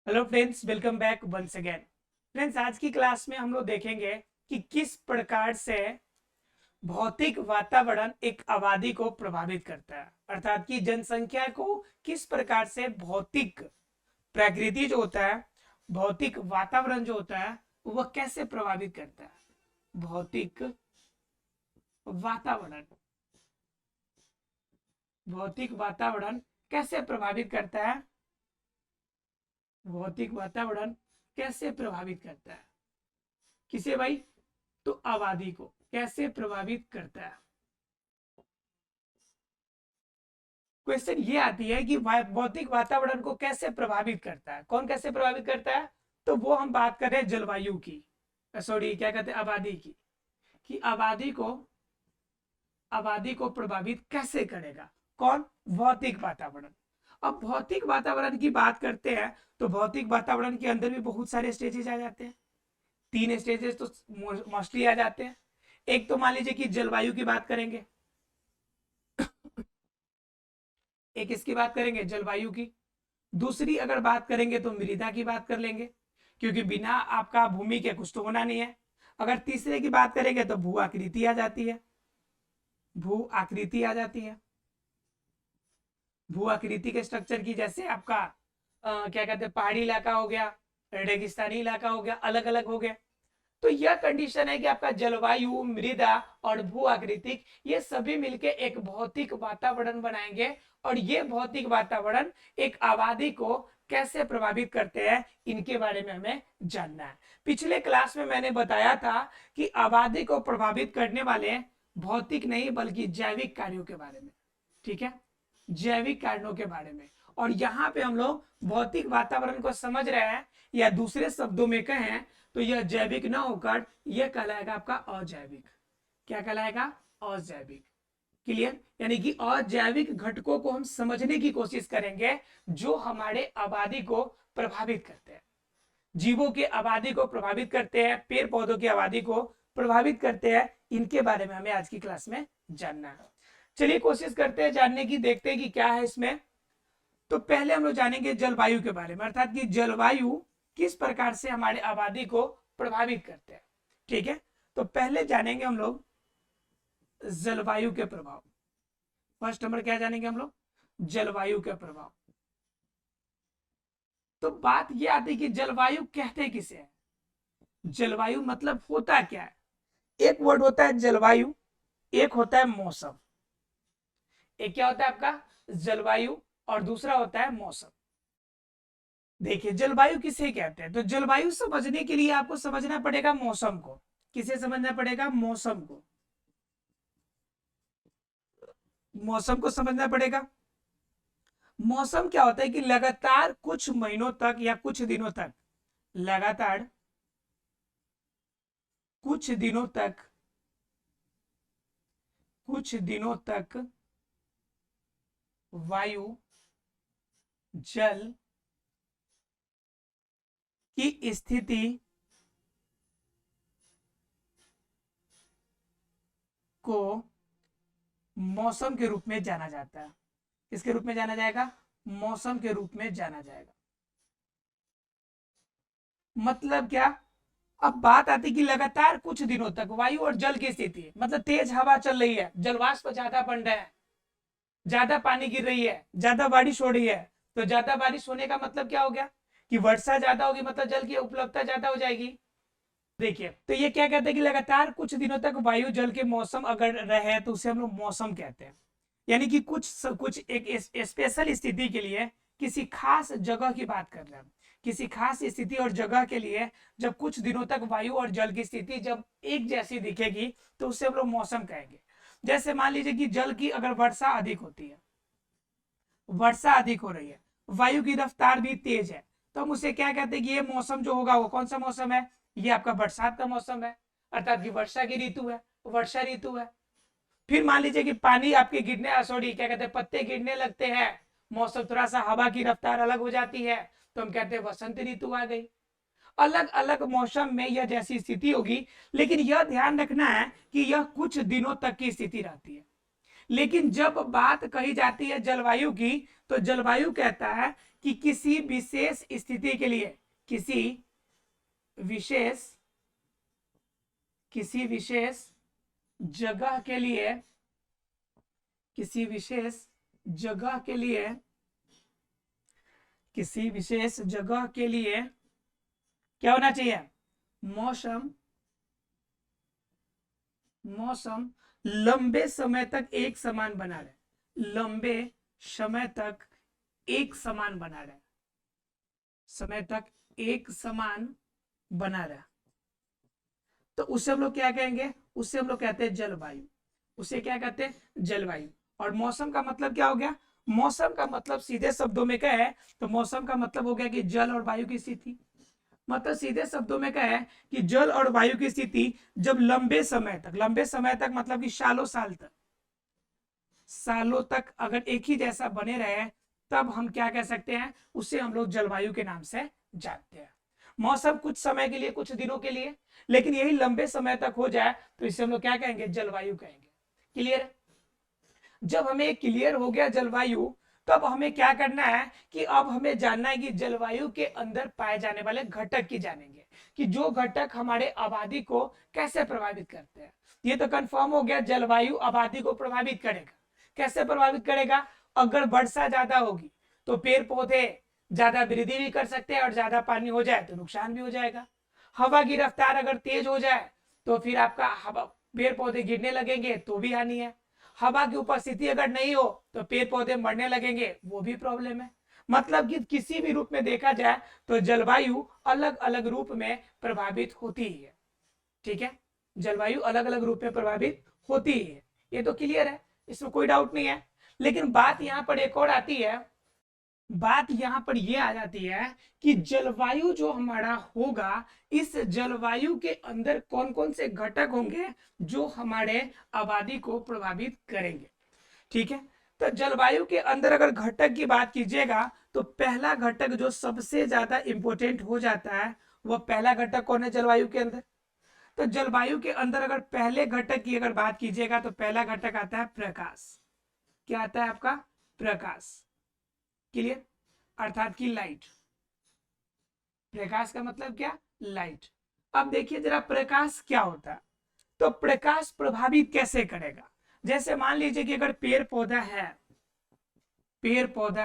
Hello friends, welcome back once again. Friends, आज की class में हम लोग देखेंगे कि किस प्रकार से भौतिक वातावरण एक आबादी को प्रभावित करता है, अर्थात कि जनसंख्या को किस प्रकार से भौतिक प्रकृति जो होता है, भौतिक वातावरण जो होता है, वह कैसे प्रभावित करता है। भौतिक वातावरण, भौतिक वातावरण कैसे प्रभावित करता है, भौतिक वातावरण कैसे प्रभावित करता है किसे भाई? तो आबादी को कैसे प्रभावित करता है। क्वेश्चन ये आती है कि भौतिक वातावरण को कैसे प्रभावित करता है, कौन कैसे प्रभावित करता है। तो वो हम बात कर रहे हैं जलवायु की, सॉरी क्या कहते हैं, आबादी की, कि आबादी को प्रभावित कैसे करेगा कौन? भौतिक वातावरण। अब भौतिक वातावरण की बात करते हैं तो भौतिक वातावरण के अंदर भी बहुत सारे स्टेजेस आ जाते हैं। 3 स्टेजेस तो मोस्टली आ जाते हैं। एक तो मान लीजिए कि जलवायु की बात करेंगे, एक इसकी बात करेंगे जलवायु की। दूसरी अगर बात करेंगे तो मृदा की बात कर लेंगे, क्योंकि बिना आपका भूमि के कुछ तो होना नहीं है। अगर तीसरे की बात करेंगे तो भू आकृति आ जाती है, भू आकृति आ जाती है। भू आकृति के स्ट्रक्चर की, जैसे आपका क्या कहते हैं, पहाड़ी इलाका हो गया, रेगिस्तानी इलाका हो गया, अलग अलग हो गया। तो यह कंडीशन है कि आपका जलवायु, मृदा और भू आकृतिक, ये सभी मिलके एक भौतिक वातावरण बनाएंगे। और ये भौतिक वातावरण एक आबादी को कैसे प्रभावित करते हैं, इनके बारे में हमें जानना है। पिछले क्लास में मैंने बताया था कि आबादी को प्रभावित करने वाले भौतिक नहीं बल्कि जैविक कार्यों के बारे में, ठीक है, जैविक कारणों के बारे में। और यहाँ पे हम लोग भौतिक वातावरण को समझ रहे हैं, या दूसरे शब्दों में कहें तो यह जैविक ना होकर यह कहलाएगा आपका अजैविक। क्या कहलाएगा? अजैविक। क्लियर? यानी कि अजैविक घटकों को हम समझने की कोशिश करेंगे जो हमारे आबादी को प्रभावित करते हैं, जीवों की आबादी को प्रभावित करते हैं, पेड़ पौधों की आबादी को प्रभावित करते हैं। इनके बारे में हमें आज की क्लास में जानना है। चलिए कोशिश करते हैं जानने की, देखते हैं कि क्या है इसमें। तो पहले हम लोग जानेंगे जलवायु के बारे में, अर्थात कि जलवायु किस प्रकार से हमारे आबादी को प्रभावित करते हैं। ठीक है, तो पहले जानेंगे हम लोग जलवायु के प्रभाव। फर्स्ट नंबर क्या जानेंगे हम लोग? जलवायु के प्रभाव। तो बात ये आती है कि जलवायु कहते किसे है, जलवायु मतलब होता क्या है। एक वर्ड होता है जलवायु, एक होता है मौसम। एक क्या होता है आपका? जलवायु, और दूसरा होता है मौसम। देखिए जलवायु किसे कहते हैं, तो जलवायु समझने के लिए आपको समझना पड़ेगा मौसम को। किसे समझना पड़ेगा? मौसम को। मौसम को समझना पड़ेगा। मौसम क्या होता है कि लगातार कुछ महीनों तक या कुछ दिनों तक, लगातार कुछ दिनों तक, कुछ दिनों तक वायु, जल की स्थिति को मौसम के रूप में जाना जाता है। किसके रूप में जाना जाएगा? मौसम के रूप में जाना जाएगा। मतलब क्या? अब बात आती कि लगातार कुछ दिनों तक वायु और जल की स्थिति, मतलब तेज हवा चल रही है, जलवाष्प ज्यादा बन रहे हैं, ज्यादा पानी गिर रही है, ज्यादा बारिश हो रही है। तो ज्यादा बारिश होने का मतलब क्या हो गया कि वर्षा ज्यादा होगी, मतलब जल की उपलब्धता ज्यादा हो जाएगी। देखिए तो ये क्या कहते हैं कि लगातार कुछ दिनों तक वायु जल के मौसम अगर रहे तो उसे हम लोग मौसम कहते हैं। यानी कि कुछ एक स्पेशल स्थिति के लिए, किसी खास जगह की बात कर रहे हैं, किसी खास स्थिति और जगह के लिए जब कुछ दिनों तक वायु और जल की स्थिति जब एक जैसी दिखेगी तो उसे हम लोग मौसम कहेंगे। जैसे मान लीजिए कि जल की अगर वर्षा अधिक होती है, वर्षा अधिक हो रही है, वायु की रफ्तार भी तेज है, तो हम उसे क्या कहते हैं कि ये मौसम जो होगा वो कौन सा मौसम है? ये आपका बरसात का मौसम है, अर्थात कि वर्षा की ऋतु है, वर्षा ऋतु है। फिर मान लीजिए कि पानी आपके गिरने, सॉरी क्या कहते हैं, पत्ते गिरने लगते हैं, मौसम थोड़ा सा, हवा की रफ्तार अलग हो जाती है, तो हम कहते हैं वसंत ऋतु आ गई। अलग अलग मौसम में यह जैसी स्थिति होगी, लेकिन यह ध्यान रखना है कि यह कुछ दिनों तक की स्थिति रहती है। लेकिन जब बात कही जाती है जलवायु की, तो जलवायु कहता है कि किसी विशेष स्थिति के लिए, किसी विशेष जगह के लिए, किसी विशेष जगह के लिए, किसी विशेष जगह के लिए क्या होना चाहिए? मौसम लंबे समय तक एक समान बना रहे, लंबे समय तक एक समान बना रहे, समय तक एक समान बना रहे, तो उससे हम लोग क्या कहेंगे? उससे हम लोग कहते हैं जलवायु। उसे क्या कहते हैं? जलवायु। और मौसम का मतलब क्या हो गया? मौसम का मतलब सीधे शब्दों में क्या है? तो मौसम का मतलब हो गया कि जल और वायु की स्थिति। मतलब सीधे शब्दों में क्या है कि जल और वायु की स्थिति जब लंबे समय तक मतलब कि सालों तक अगर एक ही जैसा बने रहे, तब हम क्या कह सकते हैं? उसे हम लोग जलवायु के नाम से जानते हैं। मौसम कुछ समय के लिए, कुछ दिनों के लिए, लेकिन यही लंबे समय तक हो जाए तो इसे हम लोग क्या कहेंगे? जलवायु कहेंगे। क्लियर? जब हमें क्लियर हो गया जलवायु, तब हमें क्या करना है कि अब हमें जानना है कि जलवायु के अंदर पाए जाने वाले घटक की जानेंगे कि जो घटक हमारे आबादी को कैसे प्रभावित करते हैं। ये तो कंफर्म हो गया, जलवायु आबादी को प्रभावित करेगा। कैसे प्रभावित करेगा? अगर वर्षा ज्यादा होगी तो पेड़ पौधे ज्यादा वृद्धि भी कर सकते हैं, और ज्यादा पानी हो जाए तो नुकसान भी हो जाएगा। हवा की रफ्तार अगर तेज हो जाए तो फिर आपका हवा, पेड़ पौधे गिरने लगेंगे तो भी हानि है। हवा की उपस्थिति अगर नहीं हो तो पेड़ पौधे मरने लगेंगे, वो भी प्रॉब्लम है। मतलब कि किसी भी रूप में देखा जाए तो जलवायु अलग अलग रूप में प्रभावित होती ही है। ठीक है, जलवायु अलग अलग रूप में प्रभावित होती ही है, ये तो क्लियर है, इसमें कोई डाउट नहीं है। लेकिन बात यहां पर एक और आती है, बात यहां पर यह आ जाती है कि जलवायु जो हमारा होगा, इस जलवायु के अंदर कौन कौन से घटक होंगे जो हमारे आबादी को प्रभावित करेंगे। ठीक है, तो जलवायु के अंदर अगर घटक की बात कीजिएगा तो पहला घटक जो सबसे ज्यादा इंपॉर्टेंट हो जाता है, वह पहला घटक कौन है जलवायु के अंदर? तो जलवायु के अंदर अगर पहले घटक की अगर बात कीजिएगा तो पहला घटक आता है प्रकाश। क्या आता है आपका? प्रकाश। क्लियर? अर्थात की लाइट। प्रकाश का मतलब क्या? लाइट। अब देखिए जरा प्रकाश क्या होता है। तो प्रकाश प्रभावित कैसे करेगा? जैसे मान लीजिए कि अगर पेड़ पौधा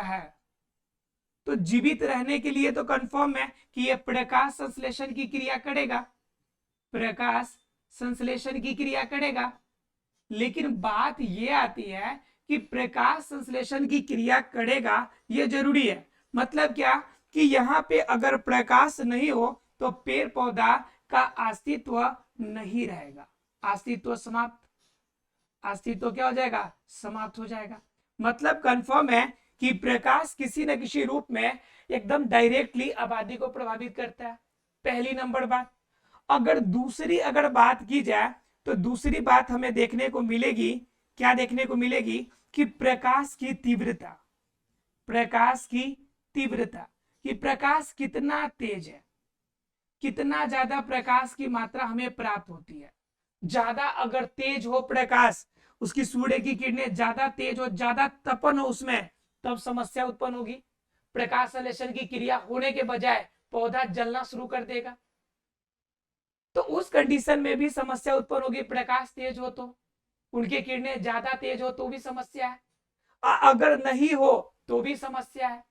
है तो जीवित रहने के लिए तो कंफर्म है कि यह प्रकाश संश्लेषण की क्रिया करेगा, प्रकाश संश्लेषण की क्रिया करेगा। लेकिन बात यह आती है कि प्रकाश संश्लेषण की क्रिया करेगा यह जरूरी है। मतलब क्या कि यहाँ पे अगर प्रकाश नहीं हो तो पेड़ पौधा का अस्तित्व नहीं रहेगा, अस्तित्व समाप्त, अस्तित्व क्या हो जाएगा? समाप्त हो जाएगा। मतलब कंफर्म है कि प्रकाश किसी न किसी रूप में एकदम डायरेक्टली आबादी को प्रभावित करता है। पहली नंबर बात। अगर दूसरी अगर बात की जाए तो दूसरी बात हमें देखने को मिलेगी, क्या देखने को मिलेगी? कि प्रकाश की तीव्रता, प्रकाश की तीव्रता, कि प्रकाश कितना तेज है, कितना ज्यादा प्रकाश की मात्रा हमें प्राप्त होती है। ज्यादा अगर तेज हो प्रकाश, उसकी सूर्य की किरणें ज्यादा तेज हो, ज्यादा तपन हो उसमें, तब समस्या उत्पन्न होगी। प्रकाश संश्लेषण की क्रिया होने के बजाय पौधा जलना शुरू कर देगा, तो उस कंडीशन में भी समस्या उत्पन्न होगी। प्रकाश तेज हो तो, उनकी किरणें ज्यादा तेज हो तो भी समस्या है, अगर नहीं हो तो भी समस्या है।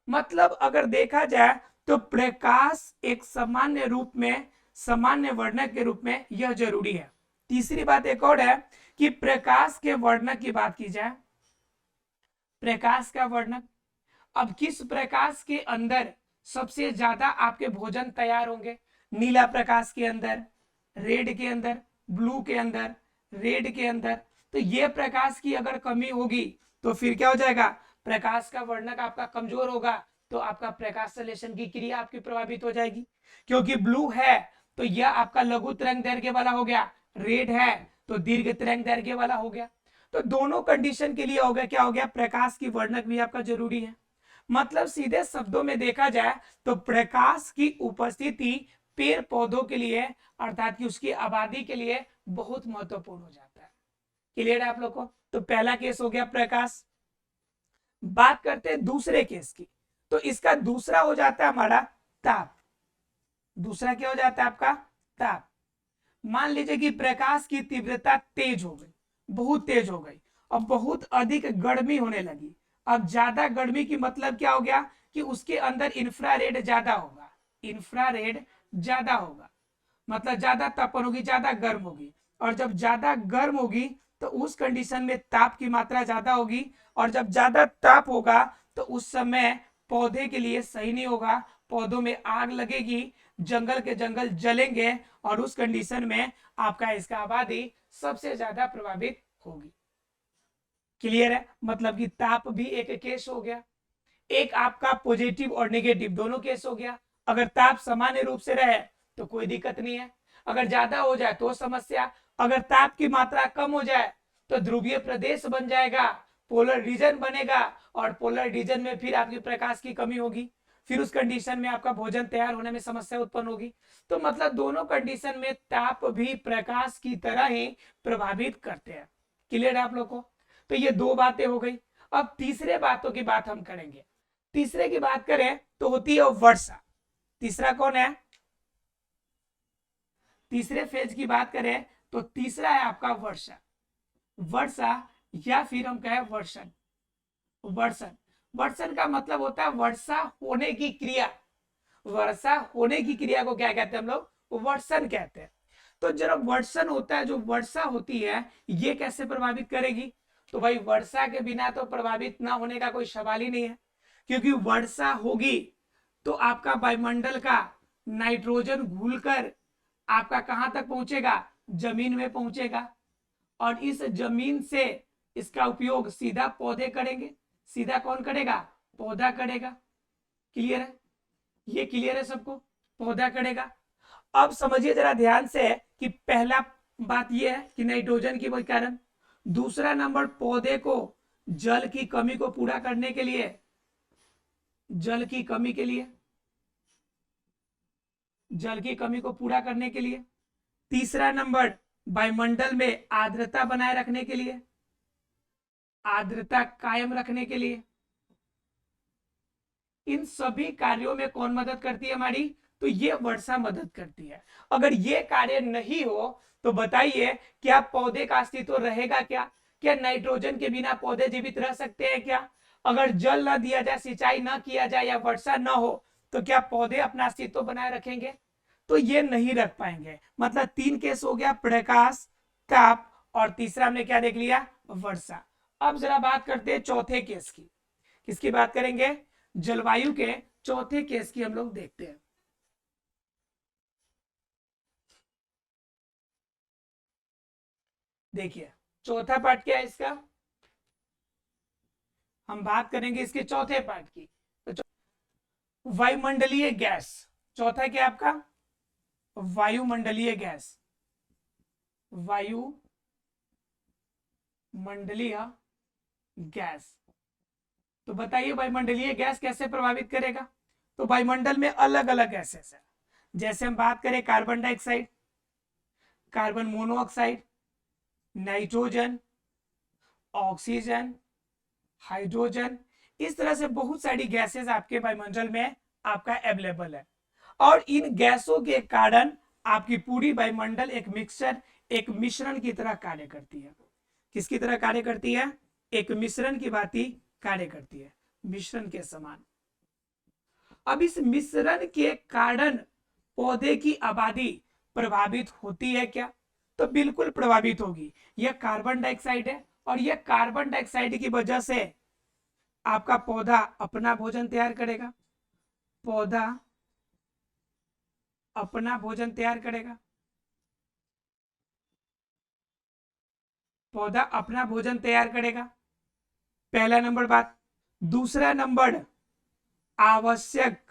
मतलब अगर देखा जाए तो प्रकाश एक सामान्य रूप में, सामान्य वर्णक के रूप में यह जरूरी है। तीसरी बात एक और है कि प्रकाश के वर्णक की बात की जाए, प्रकाश का वर्णक, अब किस प्रकाश के अंदर सबसे ज्यादा आपके भोजन तैयार होंगे? नीला प्रकाश के अंदर, रेड के अंदर, ब्लू के अंदर, रेड के अंदर। तो ये प्रकाश की अगर कमी होगी तो फिर क्या हो जाएगा? प्रकाश का वर्णक आपका कमजोर होगा, तो आपका प्रकाश संश्लेषण की क्रिया आपकी प्रभावित हो जाएगी। क्योंकि ब्लू है तो यह आपका लघु तरंग दैर्घ्य वाला हो गया, रेड है तो दीर्घ तरंग दैर्घ्य वाला हो गया। तो दोनों कंडीशन के लिए हो गया, क्या हो गया? प्रकाश की वर्णक भी आपका जरूरी है। मतलब सीधे शब्दों में देखा जाए तो प्रकाश की उपस्थिति पेड़ पौधों के लिए, अर्थात कि उसकी आबादी के लिए बहुत महत्वपूर्ण हो जाता है। क्लियर है आप लोग को? तो पहला केस हो गया प्रकाश। बात करते हैं दूसरे केस की। तो इसका दूसरा हो जाता है हमारा ताप। दूसरा क्या हो जाता है आपका? ताप। मान लीजिए कि प्रकाश की तीव्रता तेज हो गई, बहुत तेज हो गई, अब बहुत अधिक गर्मी होने लगी। अब ज्यादा गर्मी की मतलब क्या हो गया कि उसके अंदर इंफ्रारेड ज्यादा होगा। इंफ्रारेड ज्यादा होगा मतलब ज्यादा तापमान होगी, ज्यादा गर्म होगी। और जब ज्यादा गर्म होगी तो उस कंडीशन में ताप की मात्रा ज्यादा होगी। और जब ज्यादा ताप होगा तो उस समय पौधे के लिए सही नहीं होगा, पौधों में आग लगेगी, जंगल के जंगल जलेंगे, और उस कंडीशन में आपका इसका आबादी सबसे ज्यादा प्रभावित होगी। क्लियर है? मतलब कि ताप भी एक केस हो गया। एक आपका पॉजिटिव और नेगेटिव दोनों केस हो गया। अगर ताप सामान्य रूप से रहे तो कोई दिक्कत नहीं है, अगर ज्यादा हो जाए तो समस्या। अगर ताप की मात्रा कम हो जाए तो ध्रुवीय प्रदेश बन जाएगा, पोलर रीजन बनेगा, और पोलर रीजन में फिर आपकी प्रकाश की कमी होगी, फिर उस कंडीशन में आपका भोजन तैयार होने में समस्या उत्पन्न होगी। तो मतलब दोनों कंडीशन में ताप भी प्रकाश की तरह ही प्रभावित करते हैं। क्लियर है आप लोग को? तो ये दो बातें हो गई। अब तीसरे बातों की बात हम करेंगे। तीसरे की बात करें तो होती है वर्षा। तीसरा कौन है? तीसरे फेज की बात करें तो तीसरा है आपका वर्षा। वर्षा या फिर हम कहें वर्षण। वर्षण, वर्षण का मतलब होता है वर्षा होने की क्रिया। वर्षा होने की क्रिया को क्या कहते हैं हम लोग? वर्षण कहते हैं। तो जब वर्षण होता है, जो वर्षा होती है, ये कैसे प्रभावित करेगी? तो भाई वर्षा के बिना तो प्रभावित ना होने का कोई सवाल ही नहीं है, क्योंकि वर्षा होगी तो आपका वायुमंडल का नाइट्रोजन घुलकर आपका कहां तक पहुंचेगा? जमीन में पहुंचेगा, और इस जमीन से इसका उपयोग सीधा पौधे करेंगे। सीधा कौन करेगा? पौधा करेगा। क्लियर है? ये क्लियर है सबको? पौधा करेगा। अब समझिए जरा ध्यान से कि पहला बात यह है कि नाइट्रोजन के कारण। दूसरा नंबर, पौधे को जल की कमी को पूरा करने के लिए, जल की कमी के लिए, जल की कमी को पूरा करने के लिए। तीसरा नंबर, वायुमंडल में आर्द्रता बनाए रखने के लिए, आर्द्रता कायम रखने के लिए। इन सभी कार्यों में कौन मदद करती है हमारी? तो ये वर्षा मदद करती है। अगर ये कार्य नहीं हो तो बताइए क्या पौधे का अस्तित्व रहेगा? क्या नाइट्रोजन के बिना पौधे जीवित रह सकते हैं क्या? अगर जल न दिया जाए, सिंचाई न किया जाए या वर्षा न हो तो क्या पौधे अपना अस्तित्व बनाए रखेंगे? तो ये नहीं रख पाएंगे। मतलब तीन केस हो गया, प्रकाश, ताप, और तीसरा हमने क्या देख लिया? वर्षा। अब जरा बात करते हैं चौथे केस की। किसकी बात करेंगे? जलवायु के चौथे केस की हम लोग देखते हैं। देखिए चौथा पार्ट क्या है इसका? हम बात करेंगे इसके चौथे पार्ट की। तो वायुमंडलीय गैस। चौथा क्या आपका? वायुमंडलीय गैस। वायुमंडलीय गैस। तो बताइए वायुमंडलीय गैस कैसे प्रभावित करेगा? तो वायुमंडल में अलग अलग गैसेस है। जैसे हम बात करें carbon dioxide, carbon monoxide, nitrogen, oxygen, hydrogen, इस तरह से बहुत सारी गैसेस आपके वायुमंडल में आपका अवेलेबल है। और इन गैसों के कारण आपकी पूरी वायुमंडल एक मिक्सचर, एक मिश्रण की तरह कार्य करती है। किसकी तरह कार्य करती है? एक मिश्रण की भांति कार्य करती है, मिश्रण के समान। अब इस मिश्रण के कारण पौधे की आबादी प्रभावित होती है क्या? तो बिल्कुल प्रभावित होगी। यह कार्बन डाइऑक्साइड है, और यह कार्बन डाइऑक्साइड की वजह से आपका पौधा अपना भोजन तैयार करेगा। पौधा अपना भोजन तैयार करेगा। पौधा अपना भोजन तैयार करेगा, पहला नंबर बात। दूसरा नंबर, आवश्यक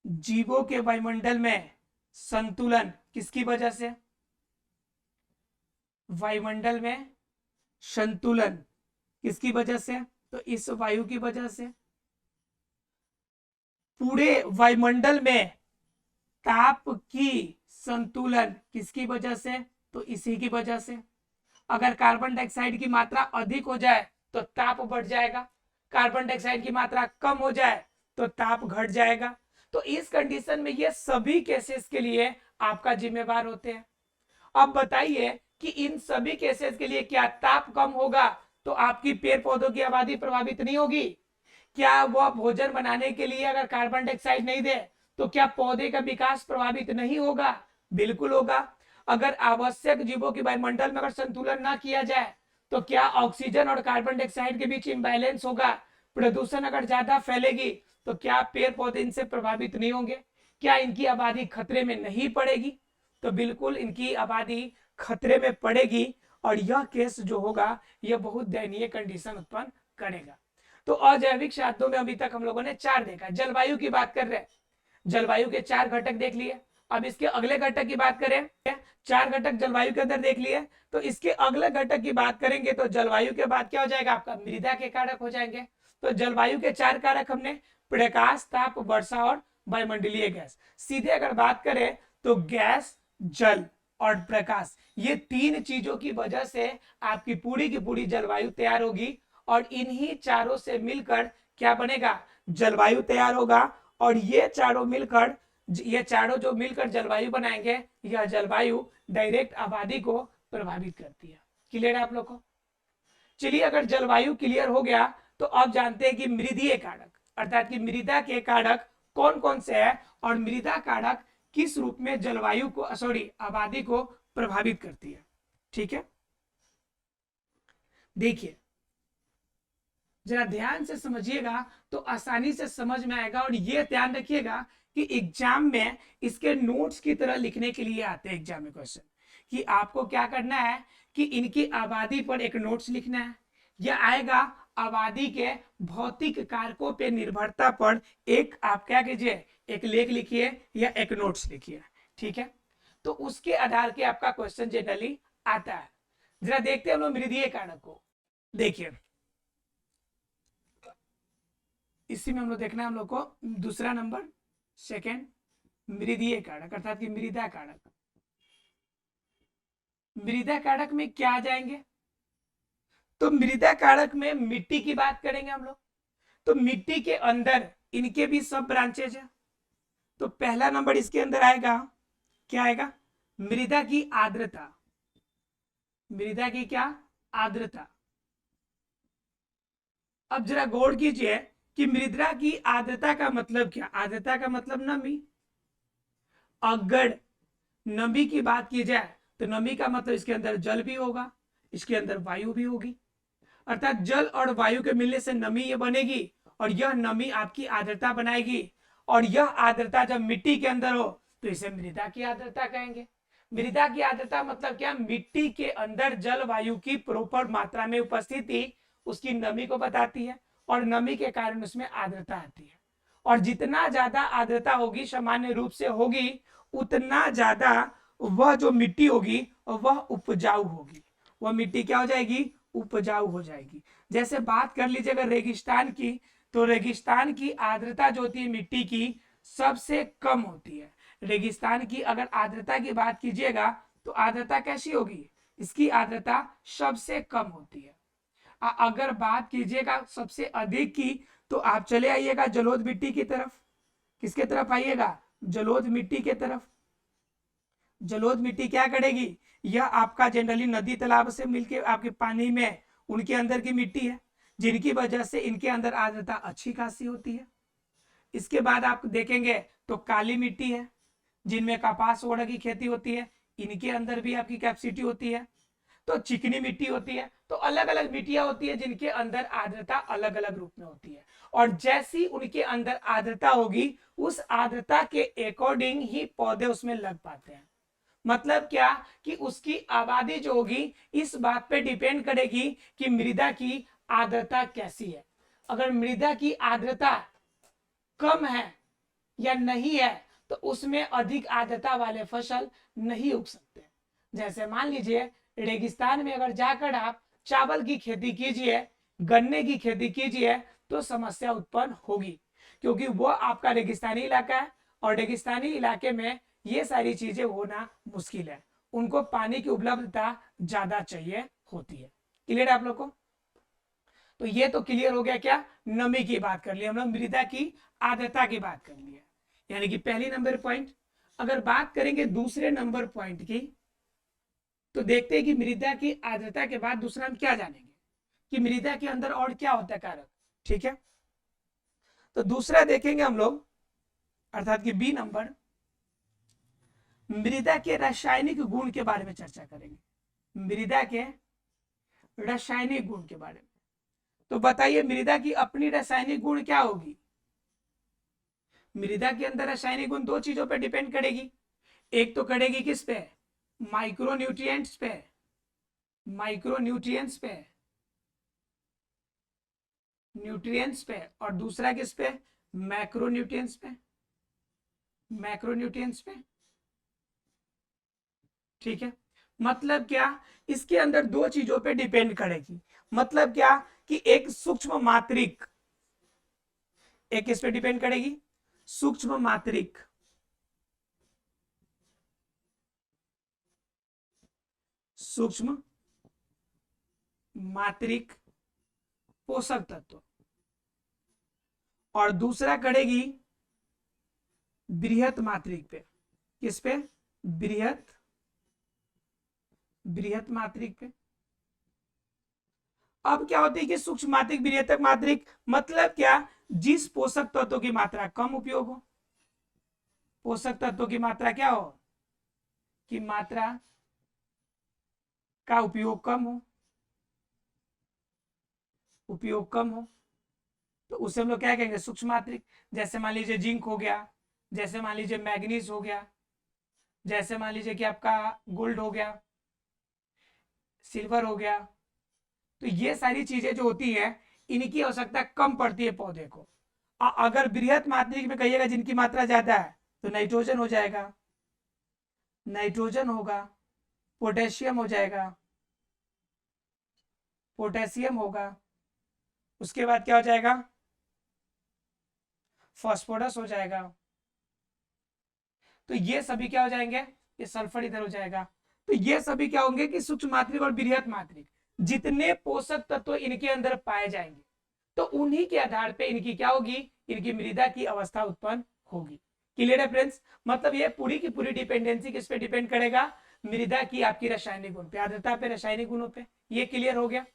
जीवों के वायुमंडल में संतुलन किसकी वजह से? वायुमंडल में संतुलन किसकी वजह से? तो इस वायु की वजह से। पूरे वायुमंडल में ताप की संतुलन किसकी वजह से? तो इसी की वजह से। अगर कार्बन डाइऑक्साइड की मात्रा अधिक हो जाए तो ताप बढ़ जाएगा, कार्बन डाइऑक्साइड की मात्रा कम हो जाए तो ताप घट जाएगा। तो इस कंडीशन में ये सभी केसेस के लिए आपका जिम्मेवार होते हैं। अब बताइए कि इन सभी केसेस के लिए क्या ताप कम होगा तो आपकी पेड़ पौधों की आबादी प्रभावित नहीं होगी? क्या वह भोजन बनाने के लिए अगर कार्बन डाइऑक्साइड नहीं दे तो क्या पौधे का विकास प्रभावित नहीं होगा? बिल्कुल होगा। अगर आवश्यक जीवों की वायुमंडल में अगर संतुलन ना किया जाए तो क्या ऑक्सीजन और कार्बन डाइऑक्साइड के बीच इम्बैलेंस होगा? प्रदूषण अगर ज्यादा फैलेगी तो क्या पेड़ पौधे इनसे प्रभावित नहीं होंगे? क्या इनकी आबादी खतरे में नहीं पड़ेगी? तो बिल्कुल इनकी आबादी खतरे में पड़ेगी और यह केस जो होगा यह बहुत दयनीय कंडीशन उत्पन्न करेगा। तो अजैविक साधनों में अभी तक हम लोगों ने 4 देखा। जलवायु की बात कर रहे हैं, जलवायु के 4 घटक देख लिए। अब इसके अगले घटक की बात करें, 4 घटक जलवायु के अंदर देख लिए, तो इसके अगले घटक की बात करेंगे तो जलवायु के बाद क्या हो जाएगा आपका? मृदा के कारक हो जाएंगे। तो जलवायु के 4 कारक हमने प्रकाश, ताप, वर्षा और वायुमंडलीय गैस। सीधे अगर बात करें तो गैस, जल और प्रकाश, ये 3 चीजों की वजह से आपकी पूरी की पूरी जलवायु तैयार होगी और इन्हीं चारों से मिलकर क्या बनेगा? जलवायु तैयार होगा। और ये चारों जो मिलकर जलवायु बनाएंगे, यह जलवायु डायरेक्ट आबादी को प्रभावित करती है। क्लियर है आप लोग को? चलिए, अगर जलवायु क्लियर हो गया तो अब जानते हैं कि मृदीय कारक अर्थात कि मृदा के कारक कौन कौन से हैं और मृदा कारक किस रूप में जलवायु को आबादी को प्रभावित करती है। ठीक है, देखिए जरा ध्यान से समझिएगा तो आसानी से समझ में आएगा। और ये ध्यान रखिएगा कि एग्जाम में इसके नोट्स की तरह लिखने के लिए आते हैं एग्जाम में क्वेश्चन, कि आपको क्या करना है कि इनकी आबादी पर एक नोट्स लिखना है। यह आएगा आबादी के भौतिक कारकों पे निर्भरता पर एक आप क्या कीजिए, एक लेख लिखिए या एक नोट्स लिखिए। ठीक है, तो उसके आधार के आपका क्वेश्चन जनरली आता है। जरा देखते हैं हम लोग मृदीय कारक को। देखिए इसी में हम लोग देखना है हम लोग को दूसरा नंबर, सेकेंड, मृदीय कारक अर्थात कि मृदा कारक। मृदा कारक में क्या आ जाएंगे? तो मृदा कारक में मिट्टी की बात करेंगे हम लोग। तो मिट्टी के अंदर इनके भी सब ब्रांचेज है। तो पहला नंबर इसके अंदर आएगा, क्या आएगा? मृदा की आर्द्रता। मृदा की क्या? आर्द्रता। अब जरा गौर कीजिए कि मृदा की आर्द्रता का मतलब क्या? आर्द्रता का मतलब नमी। अगर नमी की बात की जाए तो नमी का मतलब इसके अंदर जल भी होगा, इसके अंदर वायु भी होगी, अर्थात जल और वायु के मिलने से नमी ये बनेगी और यह नमी आपकी आर्द्रता बनाएगी। और यह आर्द्रता जब मिट्टी के अंदर हो तो इसे मृदा की आर्द्रता कहेंगे। मृदा की आर्द्रता मतलब क्या? मिट्टी के अंदर जल वायु की प्रॉपर मात्रा में उपस्थिति उसकी नमी को बताती है और नमी के कारण उसमें आर्द्रता आती है। और जितना ज्यादा आर्द्रता होगी, सामान्य रूप से होगी, उतना ज्यादा वह जो मिट्टी होगी वह उपजाऊ होगी। वह मिट्टी क्या हो जाएगी? उपजाऊ हो जाएगी। जैसे बात कर लीजिए अगर रेगिस्तान की, तो रेगिस्तान की आर्द्रता जो होती है मिट्टी की सबसे कम होती है। रेगिस्तान की अगर आर्द्रता की बात कीजिएगा तो आर्द्रता कैसी होगी? इसकी आर्द्रता सबसे कम होती है। अगर बात कीजिएगा सबसे अधिक की तो आप चले आइएगा जलोढ़ मिट्टी की तरफ। किसके तरफ आइएगा? जलोढ़ मिट्टी के तरफ। जलोढ़ मिट्टी क्या करेगी? यह आपका जनरली नदी तालाब से मिलके आपके पानी में उनके अंदर की मिट्टी है, जिनकी वजह से इनके अंदर आर्द्रता अच्छी खासी होती है। इसके बाद आप देखेंगे तो काली मिट्टी है, जिनमें कपास वगैरह की खेती होती है, इनके अंदर भी आपकी कैपेसिटी होती है। तो चिकनी मिट्टी होती है। तो अलग अलग मिट्टियां होती है जिनके अंदर आर्द्रता अलग अलग रूप में होती है। और जैसी उनके अंदर आर्द्रता होगी उस आर्द्रता के अकॉर्डिंग ही पौधे उसमें लग पाते हैं। मतलब क्या कि उसकी आबादी जो होगी इस बात पे डिपेंड करेगी कि मृदा की आर्द्रता कैसी है। अगर मृदा की आर्द्रता कम है या नहीं है तो उसमें अधिक आर्द्रता वाले फसल नहीं उग सकते। जैसे मान लीजिए रेगिस्तान में अगर जाकर आप चावल की खेती कीजिए, गन्ने की खेती कीजिए तो समस्या उत्पन्न होगी, क्योंकि वो आपका रेगिस्तानी इलाका है और रेगिस्तानी इलाके में ये सारी चीजें होना मुश्किल है। उनको पानी की उपलब्धता ज्यादा चाहिए होती है। क्लियर है आप लोग को? तो ये तो क्लियर हो गया, क्या नमी की बात कर ली हम लोग, मृदा की आर्द्रता की बात कर ली है, यानी कि पहली नंबर पॉइंट। अगर बात करेंगे दूसरे नंबर पॉइंट की, तो देखते हैं कि मृदा की आर्द्रता के बाद दूसरा हम क्या जानेंगे कि मृदा के अंदर और क्या होता है कारक। ठीक है, तो दूसरा देखेंगे हम लोग, अर्थात कि बी नंबर, मृदा के रासायनिक गुण के बारे में चर्चा करेंगे, मृदा के रासायनिक गुण के बारे में। तो बताइए मृदा की अपनी रासायनिक गुण क्या होगी। मृदा के अंदर रासायनिक गुण दो चीजों पर डिपेंड करेगी, एक तो करेगी किस पे, माइक्रोन्यूट्रिएंट्स पे, माइक्रोन्यूट्रिएंट्स पे, न्यूट्रिएंट्स पे, और दूसरा किस पे, मैक्रोन्यूट्रिएंट्स पे, मैक्रोन्यूट्रिएंट्स पे। ठीक है, मतलब क्या, इसके अंदर दो चीजों पे डिपेंड करेगी, मतलब क्या कि एक सूक्ष्म मात्रिक, एक किस पे डिपेंड करेगी, सूक्ष्म मात्रिक, सूक्ष्म मात्रिक पोषक तत्व, और दूसरा करेगी बृहत मात्रिक पे, किस पे, बृहत, बृहत मात्रिक पे। अब क्या होती है कि सूक्ष्म मात्रिक, बृहत्तक मात्रिक, मतलब क्या, जिस पोषक तत्वों की मात्रा कम उपयोग हो, पोषक तत्वों की मात्रा क्या हो, कि मात्रा का उपयोग कम हो, उपयोग कम हो, तो उसे हम लोग क्या कहेंगे, सूक्ष्म मात्रिक। जैसे मान लीजिए जिंक हो गया, जैसे मान लीजिए मैग्नीज हो गया, जैसे मान लीजिए कि आपका गोल्ड हो गया, सिल्वर हो गया। तो ये सारी चीजें जो होती है, इनकी आवश्यकता कम पड़ती है पौधे को। अगर बृहत मात्रिक में कहिएगा जिनकी मात्रा ज्यादा है, तो नाइट्रोजन हो जाएगा, नाइट्रोजन होगा, पोटेशियम हो जाएगा, पोटेशियम होगा, उसके बाद क्या हो जाएगा, फास्फोरस हो जाएगा। तो ये सभी क्या हो जाएंगे, ये सल्फर इधर हो जाएगा। तो ये सभी क्या होंगे कि सूक्ष्म मात्रिक और बृहत मात्रिक, जितने पोषक तत्व इनके अंदर पाए जाएंगे, तो उन्हीं के आधार पे इनकी क्या होगी, इनकी मृदा की अवस्था उत्पन्न होगी। क्लियर है फ्रेंड्स, मतलब ये पूरी की पूरी डिपेंडेंसी किस पे डिपेंड करेगा, मृदा की आपकी रासायनिक गुण पे, आर्द्रता पे, रासायनिक गुणों पे। ये क्लियर हो गया।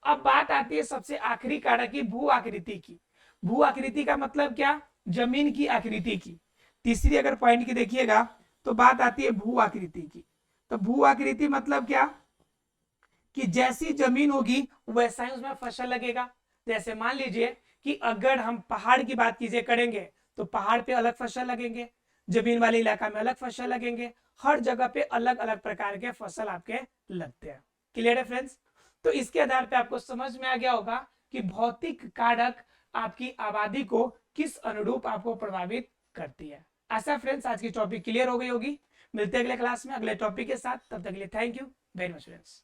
अब बात आती है सबसे आखिरी कारक की, भू आकृति की। भू आकृति का मतलब क्या, जमीन की आकृति की। तीसरी अगर पॉइंट की देखिएगा, तो बात आती है भू आकृति की। तो भू आकृति मतलब क्या, कि जैसी जमीन होगी वैसा ही उसमें फसल लगेगा। जैसे मान लीजिए कि अगर हम पहाड़ की बात कीजिए करेंगे, तो पहाड़ पे अलग फसल लगेंगे, जमीन वाले इलाका में अलग फसल लगेंगे, हर जगह पे अलग अलग प्रकार के फसल आपके लगते हैं। क्लियर है फ्रेंड्स, तो इसके आधार पे आपको समझ में आ गया होगा कि भौतिक कारक आपकी आबादी को किस अनुरूप आपको प्रभावित करती है। ऐसा फ्रेंड्स आज की टॉपिक क्लियर हो गई होगी। मिलते हैं अगले क्लास में अगले टॉपिक के साथ, तब तक के लिए thank you very much friends.